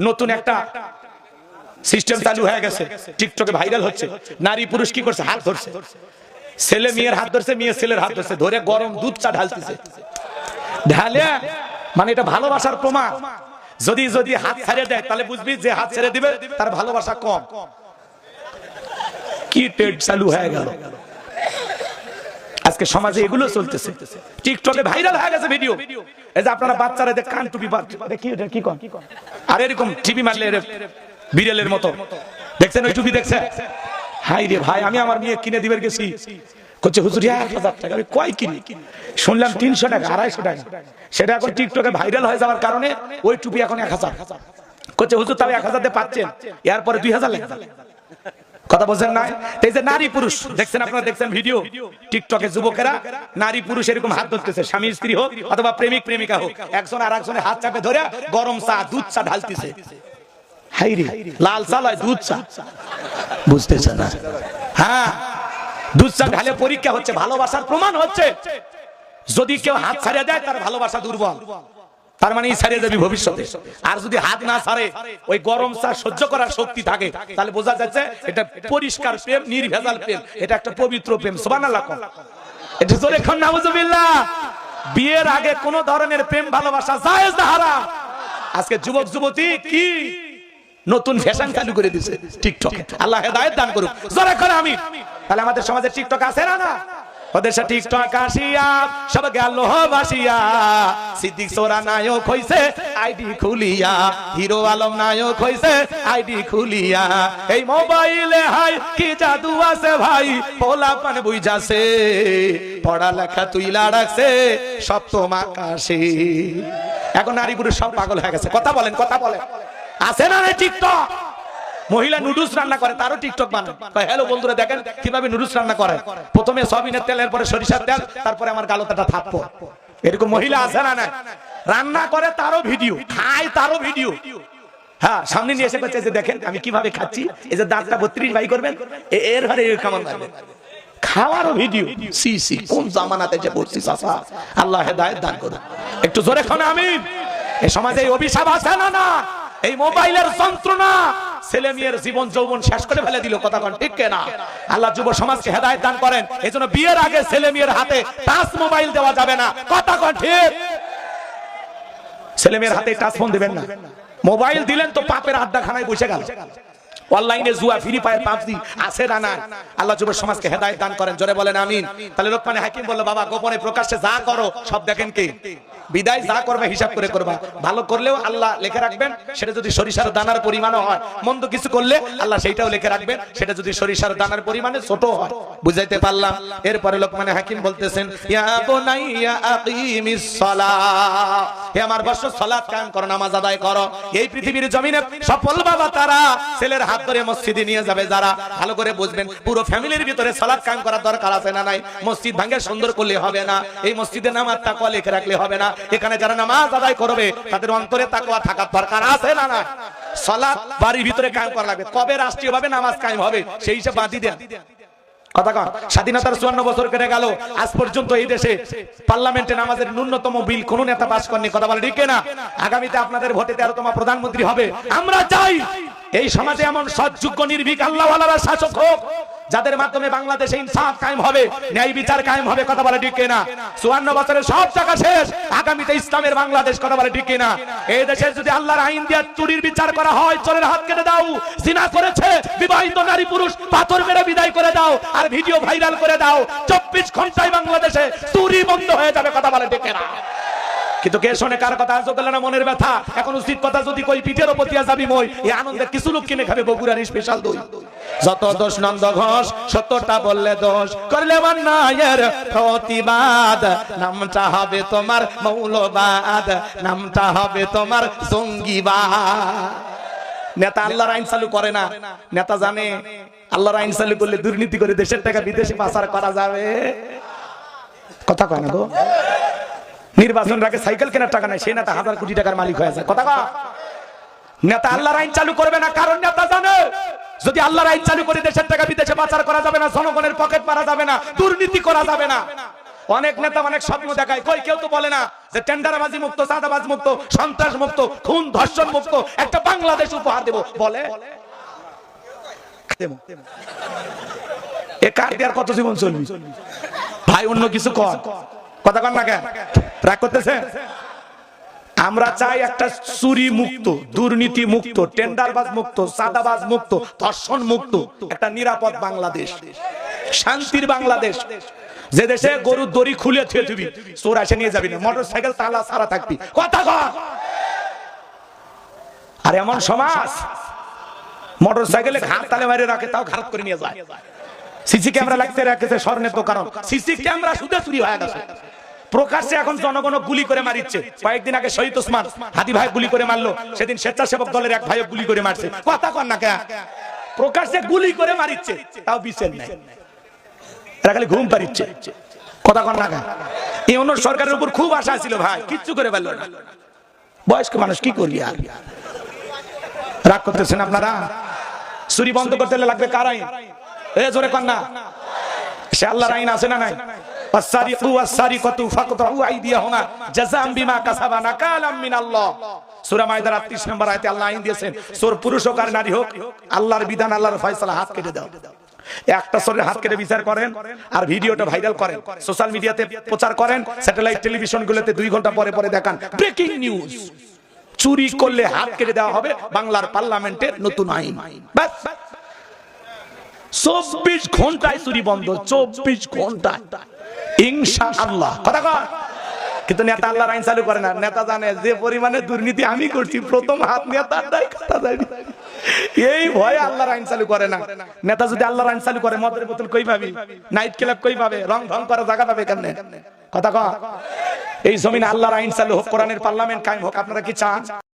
নতুন একটা সিস্টেম চালু হয়ে গেছে, টিকটকে ভাইরাল হচ্ছে। নারী পুরুষ কি করছে? হাত ধরছে, ছেলে মেয়ের হাত ধরছে, মেয়ে ছেলের হাত ধরছে, ধরে গরম দুধ চা ঢালতেছে। ঢালে মানে এটা ভালোবাসার প্রমাণ। যদি যদি হাত ছেড়ে দেয় তাহলে বুঝবি যে হাত ছেড়ে দিবে তার ভালোবাসা কম। কি টেট চালু হয়ে গেল আজকে সমাজে, এগুলো চলতেছে। টিকটকে ভাইরাল হয়ে গেছে ভিডিও। এই যে আপনারা বাচ্চারা দেখ কান টুপি কি কন, আর এরকম টিভি মারলে বিড়ালের মতো, দেখছেন ওই টুপি দেখছে? হাই রে ভাই, আমি আমার মেয়ে কিনে দিবার গেছি, করছে হুজুর 1000 টাকা। আমি কয় কিনি? শুনলাম 300 টাকা, 250 টাকা। সেটা এখন টিকটকে ভাইরাল হয়ে যাওয়ার কারণে ওই টুপি এখন 1000 করছে। হুজুর তাও 1000 দিয়ে পাচ্ছেন, এরপরে 2000 লাগবে। কথা বলছেন না? এই যে নারী পুরুষ দেখছেন, আপনারা দেখছেন ভিডিও টিকটকে, যুবকেরা নারী পুরুষ এরকম হাত ধরতেছে, স্বামী স্ত্রী হোক অথবা প্রেমিক প্রেমিকা হোক, একজন আর একজনের হাত চাপে ধরে গরম চা দুধ চা ঢালতেছে। হাইরে, লাল চা লয় দুধ চা, বুঝতেছে না? হ্যাঁ, দুধ চা ঢালে পরীক্ষা হচ্ছে, ভালোবাসার প্রমাণ হচ্ছে। যদি কেউ হাত ছাড়িয়ে দেয় তার ভালোবাসা দুর্বল, তার মানে ছাড়িয়ে যাবে ভবিষ্যতে। আর যদি হাত না ছাড়ে, ওই গরম চা সহ্য করার শক্তি থাকে, তাহলে বোঝা যাচ্ছে এটা পরিষ্কার প্রেম, নির্ভেজাল প্রেম, এটা একটা পবিত্র প্রেম। সুবহানাল্লাহ। এটা জোরে খান নাউজুবিল্লাহ। বিয়ের আগে কোন ধরনের প্রেম ভালোবাসা জায়েজ না হারাম। আজকে যুবক যুবতী কি নতুন ফ্যাশন চালু করে দিয়েছে টিকটক। আল্লাহ হেদায়েত দান করুক, জোরে করে আমিন। তাহলে আমাদের সমাজে টিকটক আছে না? না, ওদের সাথে টিকটক আসিয়া সব গেল ভাসিয়া। সিদ্দিক সোরা নায়ক হইছে আইডি খুলিয়া, হিরো আলম নায়ক হইছে আইডি খুলিয়া। এই মোবাইলে হাই কি জাদু আছে ভাই, পোলা পান বুঝাছে, পড়ালেখা তুইলা রাখছে সপ্তম আকাশে। এখন নারী পুরুষ সব পাগল হয়ে গেছে। কথা বলেন, কথা বলেন, আছে না টিকটক? মহিলা নুডলস রান্না করে, তারও টিকটক বানায়। হ্যালো বন্ধুরা, দেখেন কিভাবে নুডলস রান্না করে। প্রথমে সয়াবিনের তেল, এরপরে সরিষার তেল, তারপরে আমার গালতাটা থাপ্পো। এরকম মহিলা আছে না? না, রান্না করে তারও ভিডিও, খায় তারও ভিডিও। হ্যাঁ, সামনে নিয়ে এসে বলছে যে দেখেন আমি কিভাবে খাচ্ছি, এই যে দাঁতটা 32 ভাই করবেন, এর হারে কেমন লাগবে। খাওয়ারও ভিডিও। সি সি, কোন জামানাতে যে পড়ছি চাচা, আল্লাহ হেদায়েত দান করুন। একটু জোরে খান আমিন। এই সমাজে এই অভিশাপ আছে না? না, এই মোবাইলের যন্ত্রণা ছেলে মেয়ের জীবন যৌবন শেষ করে ফেলে দিল। কথা কন ঠিক না? আল্লাহ যুব সমাজকে হেদায়েত দান করেন। এজন্য বিয়ের আগে ছেলে মেয়ের হাতে টাচ মোবাইল দেওয়া যাবে না। কথা কন ঠিক? ছেলে মেয়ের হাতে টাচ ফোন দিবেন না। মোবাইল দিলেন তো পাপের আড্ডাখানায় বসে গেল। অনলাইনে জুয়া, ফ্রি ফায়ার, পাবজি আছে না? না। আল্লাহ যুব সমাজকে হেদায়েত দান করেন, জোরে বলেন আমিন। তাহলে লোকমানে হাকিম বলল, বাবা গোপনে প্রকাশ্যে যা করো সব দেখেন কে? বিদায় যা করবে হিসাব করে করবা। ভালো করলেও আল্লাহ লিখে রাখবেন, সেটা যদি সরিষার দানার পরিমাণও হয়। মন্দ কিছু করলে আল্লাহ সেইটাও লিখে রাখবেন, সেটা যদি সরিষার দানার পরিমাণে ছোট হয়। বুঝাইতে পারলাম? এরপরে লোকমানে হাকিম বলতেছেন, ইয়া বুনাইয়া আকিমিস সালাহ, হে আমার বৎস সালাত কায়েম করো, নামাজ আদায় করো। এই পৃথিবীর জমিনে সফল বাবা তারা ছেলের হাত ধরে মসজিদে নিয়ে যাবে যারা। ভালো করে বুঝবেন, পুরো ফ্যামিলির ভিতরে সালাত কায়েম করার দরকার আছে না? নাই। মসজিদ ভাঙে সুন্দর করলে হবে না, এই মসজিদে নামাজ তাকওয়া লিখে রাখলে হবে না। এখানে যারা নামাজ আদায় করবে তাদের অন্তরে তাকওয়া থাকার দরকার আছে না? না। সালাত বাড়ির ভিতরে কায়েম করা লাগবে। কবে রাষ্ট্রীয়ভাবে নামাজ কায়েম হবে সেই হিসাব বাঁধি দেন। কথা কন। স্বাধীনতার 54 বছর কেটে গেল, আজ পর্যন্ত এই দেশে পার্লামেন্টে নামাজের ন্যূনতম বিল কোন নেতা পাস করেনি। কথা বলে ঠিক না? আগামীতে আপনাদের ভোটে 13তম প্রধানমন্ত্রী হবে। আমরা চাই এই সমাজে এমন সৎযোগ্য নির্ভীক আল্লাহওয়ালারা শাসক হোক, যাদের মাধ্যমে বাংলাদেশে ইনসাফ কায়েম হবে, ন্যায় বিচার কায়েম হবে। কথা বলে ঠিক না? 54 বছরের সব টাকা শেষ, আগামীতে ইসলামের বাংলাদেশ। কথা বলে ঠিক না? এই দেশে যদি আল্লাহর আইন দিয়ে চুরির বিচার করা হয়, চোরের হাত কেটে দাও, জিনা করেছে বিবাহিত নারী পুরুষ পাথর মেরে বিদায় করে দাও, আর ভিডিও ভাইরাল করে দাও, 24 ঘন্টায় বাংলাদেশে চুরি বন্ধ হয়ে যাবে। কথা বলে ঠিক না? কিন্তু কে শোনে কার কথা? আজ গেল না মনের ব্যথা। এখন উচিত কথা যদি কই পিঠের উপর দিয়া যাবি মই, এই আনন্দে কিছু লোক কিনে খাবে বগুড়ার স্পেশাল দই। যত দোষ নন্দ ঘোষ, সত্যটা বললে দোষ, করলে অন্যায়ের প্রতিবাদ, নামটা হবে তোমার মৌলবাদ, নামটা হবে তোমার জঙ্গিবাদ। নেতা আল্লাহর আইন চালু করে না। নেতা জানে আল্লাহর আইন চালু করলে দুর্নীতি করে দেশের টাকা বিদেশে পাচার করা যাবে। কথা কয় না গো? নির্বাচন আগে সাইকেল কেনার টাকা নাই, সেই নেতা 1000 কোটি টাকার মালিক হয়ে যায়। কথা কয়? নেতা আল্লাহর আইন চালু করবে না, কারণ নেতা জানে যদি আল্লাহর আইন চালু করে দেশের টাকা বিদেশে পাচার করা যাবে না, জনগণের পকেট মারা যাবে না, দুর্নীতি করা যাবে না। অনেক নেতা অনেক স্বপ্ন দেখায়, কই কেউ তো বলে না যে টেন্ডারবাজি মুক্ত, চাঁদাবাজ মুক্ত, সন্ত্রাস মুক্ত, খুন ধর্ষণ মুক্ত একটা বাংলাদেশ উপহার দেব বলে। এ কার দিয়ে আর কত জীবন চলবি ভাই? অন্য কিছু কর, কথা কর না কেন? রাগ করতেছে? আমরা চাই একটা চুরি মুক্ত, দুর্নীতি মুক্ত, টেন্ডারবাজ মুক্ত, চাঁদাবাজ মুক্ত, ধর্ষণ মুক্ত একটা নিরাপদ বাংলাদেশ, শান্তির বাংলাদেশ, যে দেশে গরুর দড়ি খুলে থুয়ে দিবি, চোর এসে নিয়ে যাবি না, মোটরসাইকেল তালা ছাড়া থাকবি, কথা কর। আর এমন সমাজ মোটরসাইকেলে ঘাট তালে মারে রাখে, তাও ঘাট করে নিয়ে যায়। সিসি ক্যামেরা লাগতে রেখেছে স্বর্ণের তো, কারণ সিসি ক্যামেরা শুধু চুরি হয়ে গেছে প্রকাশ্যে। এখন জনগণ গুলি করে মারিচ্ছে। কয়েকদিন আগে শহীদ ওসমান হাদি ভাই গুলি করে মারলো, সেদিন স্বেচ্ছাসেবক দলের এক ভাই গুলি করে মারছে, কথা কর না কেন? প্রকাশ্যে গুলি করে মারিচ্ছে, তাও বিচার নাই, এরা খালি ঘুম পাড়িচ্ছে, কথা কর না কেন? এই অন্য সরকারের উপর খুব আশা ছিল ভাই, কিচ্ছু করে পারলো না। বয়স্ক মানুষ কি করবি আর? রাগ করতেছেন আপনারা? চুরি বন্ধ করতে লাগবে কার আইন? এ জোরে কর না, সে আল্লাহর আইন আছে না নাই? والسارق والسارقة فاقطعوا أيديهما جزاء بما كسبا نكالا من الله। সূরা মাইদার ৩৮ নম্বর আয়াতে আল্লাহ আইন দিয়েছেন, চোর পুরুষ হোক আর নারী হোক, আল্লাহর বিধান, আল্লাহর ফয়সালা, হাত কেটে দাও। একটা চোরের হাত কেটে বিচার করেন আর ভিডিওটা ভাইরাল করেন, সোশ্যাল মিডিয়াতে প্রচার করেন, স্যাটেলাইট টেলিভিশনগুলোতে 2 ঘন্টা পরে পরে দেখান ব্রেকিং নিউজ, চুরি করলে হাত কেটে দেওয়া হবে, বাংলার পার্লামেন্টের নতুন আইন। বাস 24 ঘন্টায় চুরি বন্ধ, 24 ঘন্টায় ইনশাআল্লাহ, কথা কর। কিন্তু নেতা আল্লাহর আইন চালু করে না। নেতা জানে যে পরিমাণে দুর্নীতি আমি করছি, প্রথম হাত নেতার দায়, কথা জানি, এই ভয়ে আল্লাহর আইন চালু করে না। নেতা যদি আল্লাহর আইন চালু করে, মদের বোতল কই পাবি, নাইট ক্লাব কই পাবে, রং ঢং করার জায়গা পাবে কেমনে, কথা কর। এই জমিনে আল্লাহর আইন চালু হোক, কোরআনের পার্লামেন্ট কায়েম হোক, আপনারা কি চান?